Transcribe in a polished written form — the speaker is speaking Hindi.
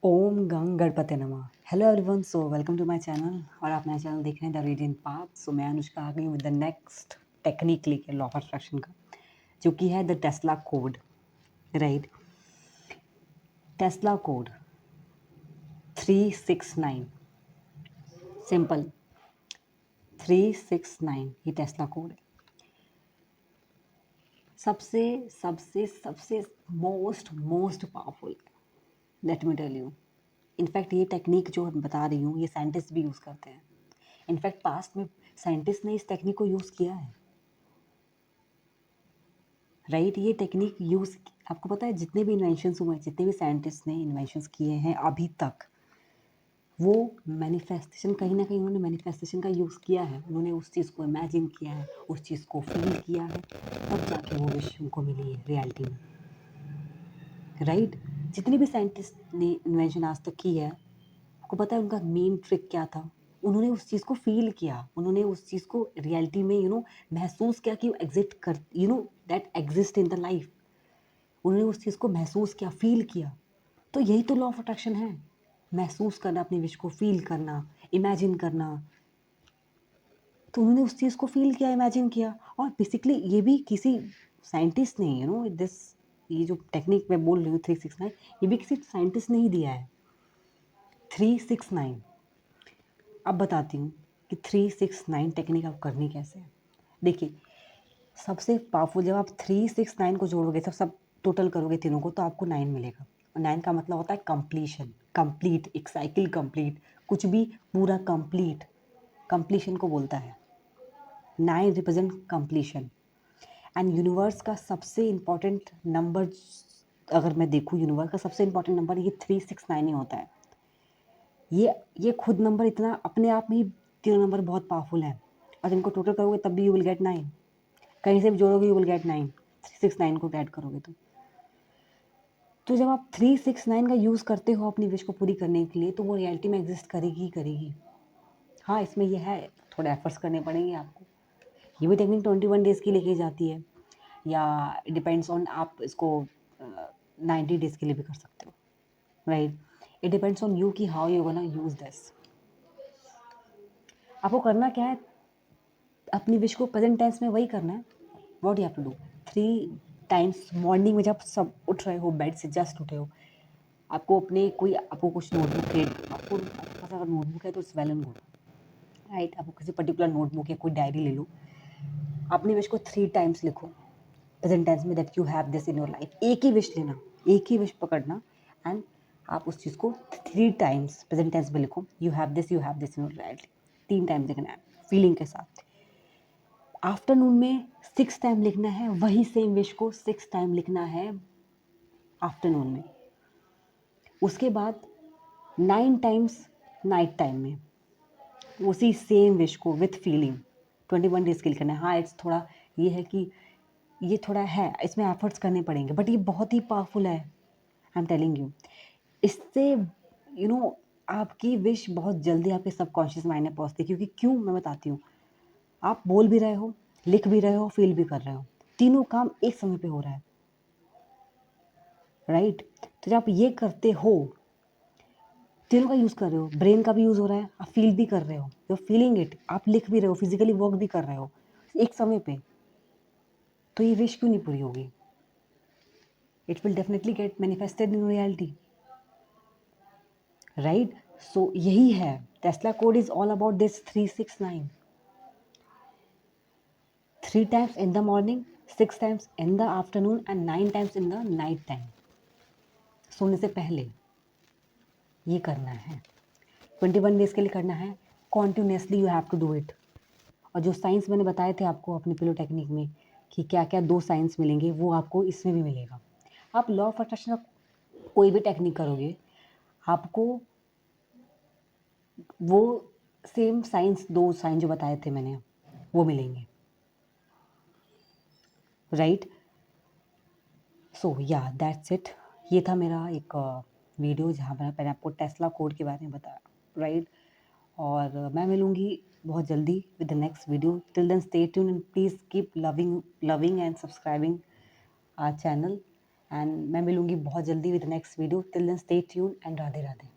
ओम गंग गणपते नमः। Hello everyone, so welcome to my channel. और आप मेरा चैनल देख रहे हैं द रेडिएंट पाथ। सो मैं अनुष्का आ गई विद द नेक्स्ट टेक्निक लेके लॉ ऑफ अट्रैक्शन का, जो कि है the Tesla code. Right, Tesla code 369, simple 369 ये टेस्ला कोड है। सबसे सबसे सबसे most most powerful, let me tell you. In fact ये टेक्निक जो मैं बता रही हूँ ये साइंटिस्ट भी यूज़ करते हैं। इनफैक्ट पास्ट में साइंटिस्ट ने इस टेक्निक को यूज़ किया है। राइट, ये टेक्निक यूज़, आपको पता है जितने भी इन्वेंशंस हुए, जितने भी साइंटिस्ट ने इन्वेंशंस किए हैं अभी तक, वो मैनिफेस्टेशन, कहीं ना कहीं उन्होंने मैनिफेस्टेशन का यूज़ किया है। उन्होंने उस चीज़ को इमेजिन किया है, उस चीज़ को फील किया है, तब जाके वो विश उनको मिली है रियलिटी में। राइट, जितने भी साइंटिस्ट ने इन्वेंशन आज तक की है, आपको पता है उनका मेन ट्रिक क्या था? उन्होंने उस चीज़ को फ़ील किया, उन्होंने उस चीज़ को रियलिटी में महसूस किया कि वो एग्ज़िस्ट कर that exist in the life. उन्होंने उस चीज़ को महसूस किया, फ़ील किया। तो यही तो लॉ ऑफ अट्रैक्शन है, महसूस करना, अपनी विश को फ़ील करना, इमेजिन करना। तो उन्होंने उस चीज़ को फ़ील किया, इमेजिन किया। और बेसिकली ये भी किसी साइंटिस्ट ने ये जो टेक्निक मैं बोल रही हूँ 369, ये भी किसी साइंटिस्ट ने ही दिया है। 369, अब बताती हूँ कि 369 टेक्निक आप करनी कैसे है। देखिए, सबसे पावरफुल, जब आप 369 को जोड़ोगे, सब टोटल करोगे तीनों को, तो आपको 9 मिलेगा। और 9 का मतलब होता है कंप्लीशन, कंप्लीट, एक साइकिल कंप्लीट, कुछ भी पूरा कंप्लीट, कंप्लीशन को बोलता है। 9 रिप्रेजेंट कंप्लीशन। एंड यूनिवर्स का सबसे इम्पॉर्टेंट नंबर, अगर मैं देखूँ यूनिवर्स का सबसे इम्पॉर्टेंट नंबर ये 369 ही होता है। ये खुद नंबर इतना अपने आप में ही, तीनों नंबर बहुत पावरफुल हैं। और इनको टोटल करोगे तब भी यू विल गेट 9। कहीं से भी जोड़ोगे यू विल गेट 9, 369 को ऐड करोगे तो जब आप 369 का यूज़ करते हो अपनी विश को पूरी करने के लिए, तो वो रियलिटी में एग्जिस्ट करेगी ही करेगी। हाँ, इसमें ये है, थोड़े एफर्ट्स करने पड़ेंगे आपको। ये भी टेक्निक 21 डेज़ की लेके जाती है, या डिपेंड्स ऑन, आप इसको 90 डेज़ के लिए भी कर सकते हो। Right, it depends on you कि how you gonna use this. आपको करना क्या है, अपनी विश को प्रेजेंट टेंस में वही करना है। What you have to do, 3 times morning में जब सब उठ रहे हो, बेड से जस्ट उठे हो, आपको आपको कुछ नोटबुक है, आपको पास अगर नोटबुक है तो it's well and good. Right, आपको किसी पर्टिकुलर नोटबुक या कोई डायरी ले लो, अपनी विश को 3 टाइम्स लिखो प्रेजेंट टेंस में, that you have this in your life. एक ही विश लेना, एक ही विश पकड़ना, एंड आप उस चीज़ को 3 टाइम्स प्रेजेंट टेंस में लिखो, you have this in your life. 3 times लिखना है फीलिंग के साथ। आफ्टरनून में 6 टाइम लिखना है, वही सेम विश को 6 टाइम लिखना है आफ्टरनून में। उसके बाद 9 टाइम्स नाइट टाइम में उसी सेम विश को विथ फीलिंग 21 डेज़ के लिए करना है। हाँ, इट्स थोड़ा ये है कि ये थोड़ा है, इसमें एफर्ट्स करने पड़ेंगे, बट ये बहुत ही पावरफुल है, आई एम टेलिंग यू। इससे आपकी विश बहुत जल्दी आपके सबकॉन्शियस माइंड में पहुँचती है। क्योंकि क्यों, मैं बताती हूँ। आप बोल भी रहे हो, लिख भी रहे हो, फील भी कर रहे हो, तीनों काम एक समय पे हो रहा है। राइट, तो जब आप ये करते हो, तीनों का यूज़ कर रहे हो, ब्रेन का भी यूज़ हो रहा है, आप फील भी कर रहे हो, यू फीलिंग इट, आप लिख भी रहे हो, फिजिकली वर्क भी कर रहे हो एक समय पे, तो ये विश क्यों नहीं पूरी होगी? It will definitely get manifested in reality. Right, so यही है Tesla code, is all about this 369। 3 times in the morning, 6 times in the afternoon, and 9 times in the night time, सोने से पहले ये करना है। 21 डेज़ के लिए करना है, continuously you have to do it. और जो साइंस मैंने बताए थे आपको अपनी पिलो टेक्निक में कि क्या क्या 2 साइंस मिलेंगे, वो आपको इसमें भी मिलेगा। आप लॉ ऑफ अट्रैक्शन का कोई भी टेक्निक करोगे, आपको वो सेम साइंस, 2 साइंस जो बताए थे मैंने, वो मिलेंगे। राइट, सो या दैट्स इट। ये था मेरा एक वीडियो जहाँ पर मैंने आपको टेस्ला कोड के बारे में बताया। राइट, और मैं मिलूँगी बहुत जल्दी with the next video. Till then stay tune and please keep loving and subscribing our channel and मैं मिलूंगी बहुत जल्दी with next video. Till then stay tune and Radhe Radhe.